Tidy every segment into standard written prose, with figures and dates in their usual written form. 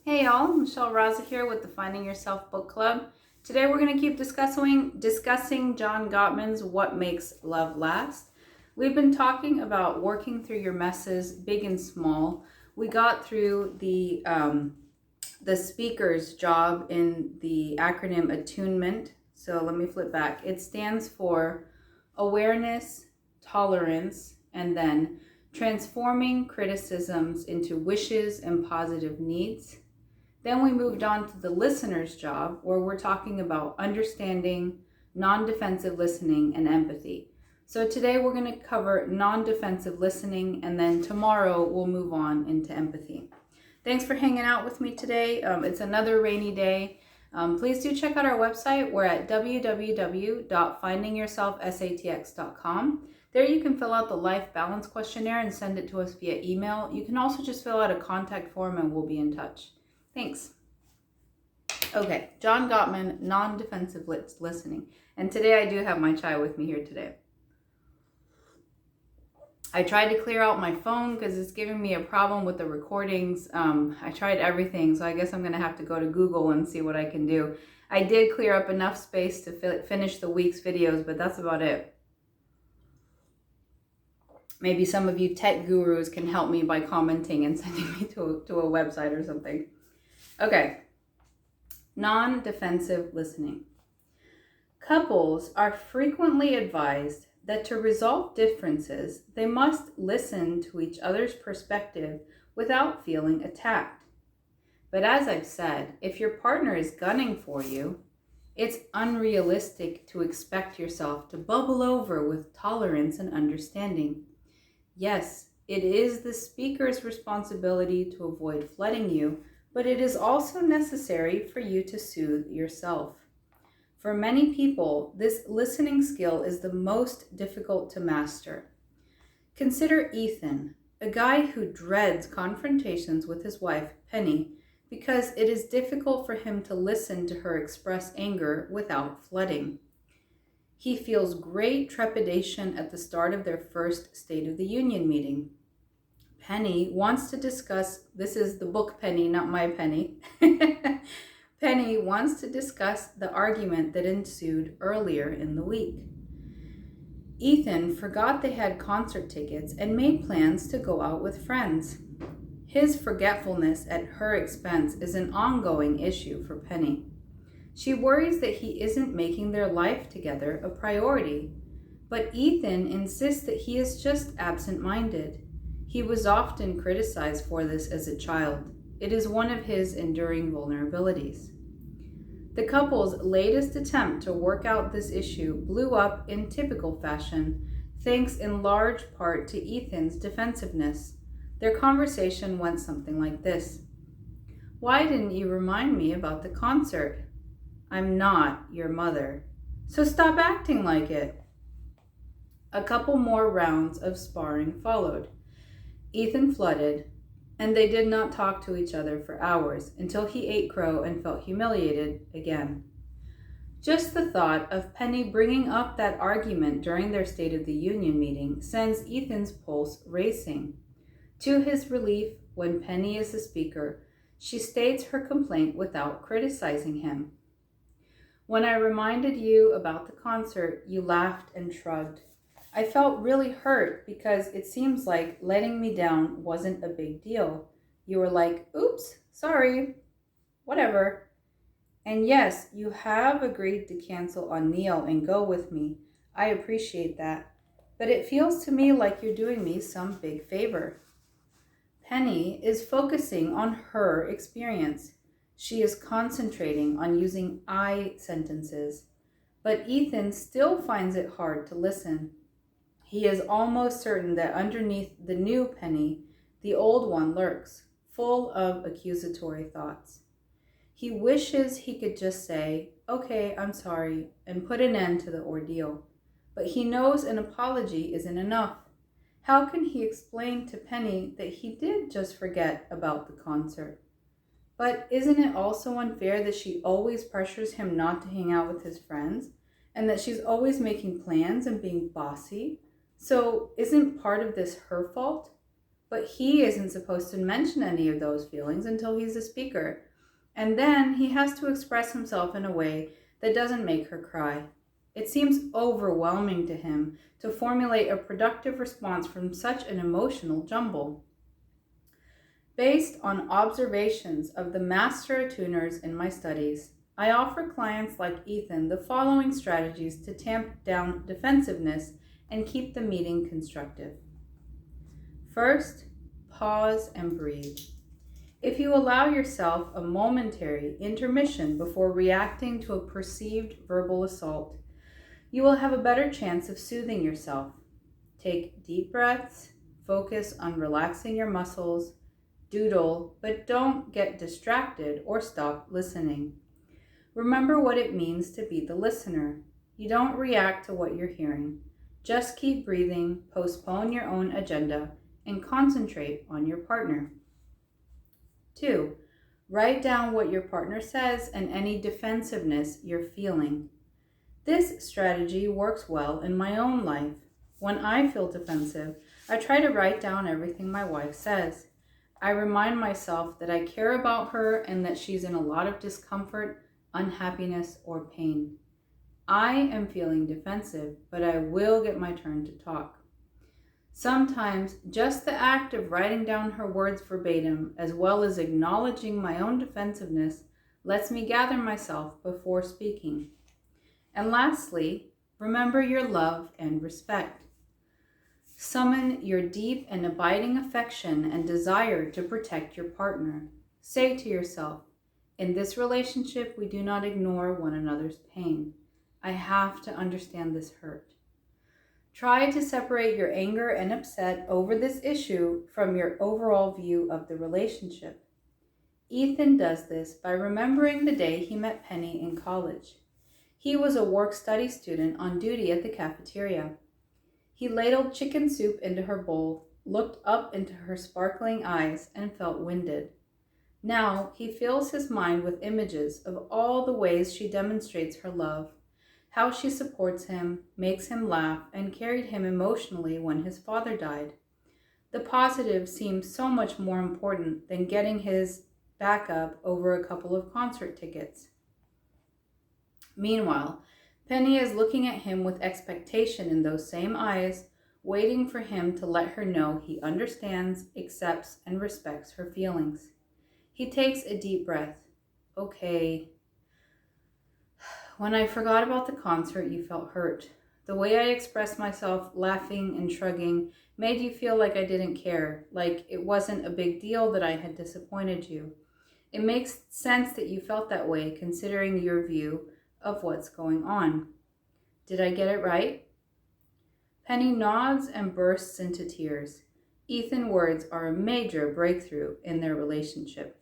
Hey y'all, Michelle Raza here with the Finding Yourself Book Club. Today we're going to keep discussing John Gottman's What Makes Love Last. We've been talking about working through your messes, big and small. We got through the speaker's job in the acronym attunement. So let me flip back. It stands for awareness, tolerance, and then transforming criticisms into wishes and positive needs. Then we moved on to the listener's job, where we're talking about understanding, non-defensive listening, and empathy. So today we're going to cover non-defensive listening, and then tomorrow we'll move on into empathy. Thanks for hanging out with me today. It's another rainy day. Please do check out our website. We're at www.findingyourselfsatx.com. There you can fill out the life balance questionnaire and send it to us via email. You can also just fill out a contact form and we'll be in touch. Thanks. Okay, John Gottman, non-defensive listening. And today I do have my chai with me here today. I tried to clear out my phone because it's giving me a problem with the recordings. I tried everything, so I guess I'm going to have to go to Google and see what I can do. I did clear up enough space to finish the week's videos, but that's about it. Maybe some of you tech gurus can help me by commenting and sending me to a website or something. Okay, non-defensive listening. Couples are frequently advised that to resolve differences, they must listen to each other's perspective without feeling attacked. But as I've said, if your partner is gunning for you, it's unrealistic to expect yourself to bubble over with tolerance and understanding. Yes, it is the speaker's responsibility to avoid flooding you, but it is also necessary for you to soothe yourself. For many people, this listening skill is the most difficult to master. Consider Ethan, a guy who dreads confrontations with his wife, Penny, because it is difficult for him to listen to her express anger without flooding. He feels great trepidation at the start of their first State of the Union meeting. Penny wants to discuss, this is the book Penny, not my Penny. Penny wants to discuss the argument that ensued earlier in the week. Ethan forgot they had concert tickets and made plans to go out with friends. His forgetfulness at her expense is an ongoing issue for Penny. She worries that he isn't making their life together a priority, but Ethan insists that he is just absent-minded. He was often criticized for this as a child. It is one of his enduring vulnerabilities. The couple's latest attempt to work out this issue blew up in typical fashion, thanks in large part to Ethan's defensiveness. Their conversation went something like this. "Why didn't you remind me about the concert?" "I'm not your mother, so stop acting like it." A couple more rounds of sparring followed. Ethan flooded, and they did not talk to each other for hours until he ate crow and felt humiliated again. Just the thought of Penny bringing up that argument during their State of the Union meeting sends Ethan's pulse racing. To his relief, when Penny is the speaker, she states her complaint without criticizing him. "When I reminded you about the concert, you laughed and shrugged. I felt really hurt because it seems like letting me down wasn't a big deal. You were like, oops, sorry, whatever. And yes, you have agreed to cancel on Neil and go with me. I appreciate that. But it feels to me like you're doing me some big favor." Penny is focusing on her experience. She is concentrating on using I sentences. But Ethan still finds it hard to listen. He is almost certain that underneath the new Penny, the old one lurks, full of accusatory thoughts. He wishes he could just say, "Okay, I'm sorry," and put an end to the ordeal. But he knows an apology isn't enough. How can he explain to Penny that he did just forget about the concert? But isn't it also unfair that she always pressures him not to hang out with his friends, and that she's always making plans and being bossy? So isn't part of this her fault? but he isn't supposed to mention any of those feelings until he's a speaker. And then he has to express himself in a way that doesn't make her cry. It seems overwhelming to him to formulate a productive response from such an emotional jumble. Based on observations of the master attuners in my studies, I offer clients like Ethan the following strategies to tamp down defensiveness and keep the meeting constructive. First, pause and breathe. If you allow yourself a momentary intermission before reacting to a perceived verbal assault, you will have a better chance of soothing yourself. Take deep breaths, focus on relaxing your muscles, doodle, but don't get distracted or stop listening. Remember what it means to be the listener. You don't react to what you're hearing. Just keep breathing, postpone your own agenda, and concentrate on your partner. 2. Write down what your partner says and any defensiveness you're feeling. This strategy works well in my own life. When I feel defensive, I try to write down everything my wife says. I remind myself that I care about her and that she's in a lot of discomfort, unhappiness, or pain. I am feeling defensive, but I will get my turn to talk. Sometimes just the act of writing down her words verbatim, as well as acknowledging my own defensiveness, lets me gather myself before speaking. And lastly, remember your love and respect. Summon your deep and abiding affection and desire to protect your partner. Say to yourself, in this relationship, we do not ignore one another's pain. I have to understand this hurt. Try to separate your anger and upset over this issue from your overall view of the relationship. Ethan does this by remembering the day he met Penny in college. He was a work-study student on duty at the cafeteria. He ladled chicken soup into her bowl, looked up into her sparkling eyes, and felt winded. Now he fills his mind with images of all the ways she demonstrates her love, how she supports him, makes him laugh, and carried him emotionally when his father died. The positive seems so much more important than getting his back up over a couple of concert tickets. Meanwhile, Penny is looking at him with expectation in those same eyes, waiting for him to let her know he understands, accepts, and respects her feelings. He takes a deep breath. Okay. When I forgot about the concert, you felt hurt. The way I expressed myself, laughing and shrugging, made you feel like I didn't care, like it wasn't a big deal that I had disappointed you. It makes sense that you felt that way, considering your view of what's going on. Did I get it right? Penny nods and bursts into tears. Ethan's words are a major breakthrough in their relationship.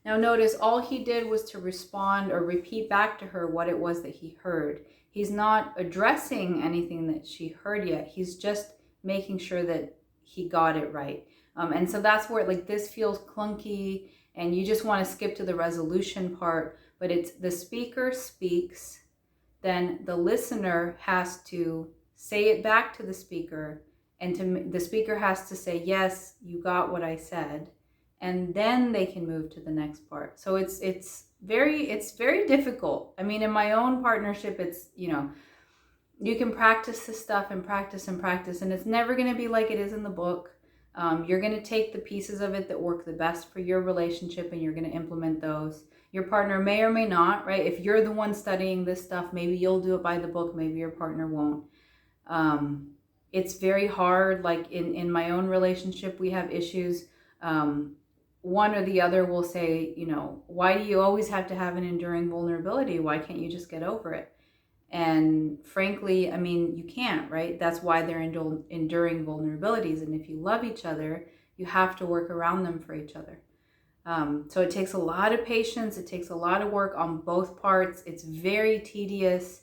Now notice all he did was to respond or repeat back to her what it was that he heard. He's not addressing anything that she heard yet. He's just making sure that he got it right. And so that's where this feels clunky and you just want to skip to the resolution part. But it's the speaker speaks, then the listener has to say it back to the speaker, and the speaker has to say, yes, you got what I said, and then they can move to the next part. So it's very difficult. I mean, in my own partnership, it's, you can practice this stuff and practice, and it's never going to be like it is in the book. You're going to take the pieces of it that work the best for your relationship and you're going to implement those. Your partner may or may not, right? If you're the one studying this stuff, maybe you'll do it by the book, maybe your partner won't. It's very hard. Like in my own relationship, we have issues. One or the other will say, why do you always have to have an enduring vulnerability? Why can't you just get over it? And frankly, I mean, you can't, right? That's why they're enduring vulnerabilities. And if you love each other, you have to work around them for each other. So it takes a lot of patience. It takes a lot of work on both parts. It's very tedious.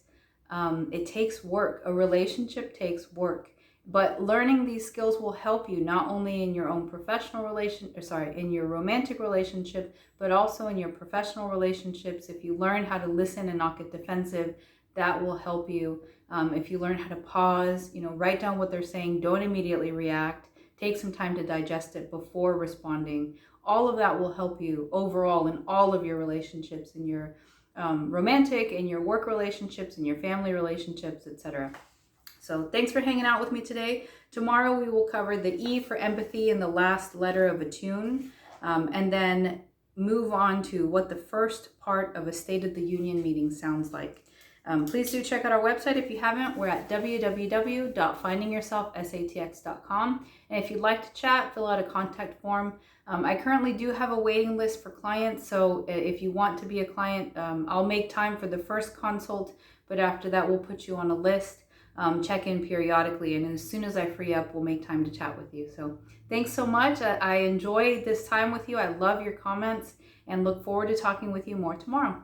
It takes work. A relationship takes work. But learning these skills will help you not only in your own in your romantic relationship, but also in your professional relationships. If you learn how to listen and not get defensive, that will help you. If you learn how to pause, write down what they're saying, don't immediately react. take some time to digest it before responding. All of that will help you overall in all of your relationships, in your romantic, in your work relationships, in your family relationships, etc. So thanks for hanging out with me today. Tomorrow we will cover the E for empathy in the last letter of a tune, and then move on to what the first part of a State of the Union meeting sounds like. Please do check out our website if you haven't. We're at www.findingyourselfsatx.com. And if you'd like to chat, fill out a contact form. I currently do have a waiting list for clients, so if you want to be a client, I'll make time for the first consult, but after that we'll put you on a list. Check in periodically, and as soon as I free up, we'll make time to chat with you. So thanks so much. I enjoy this time with you. I love your comments and look forward to talking with you more tomorrow.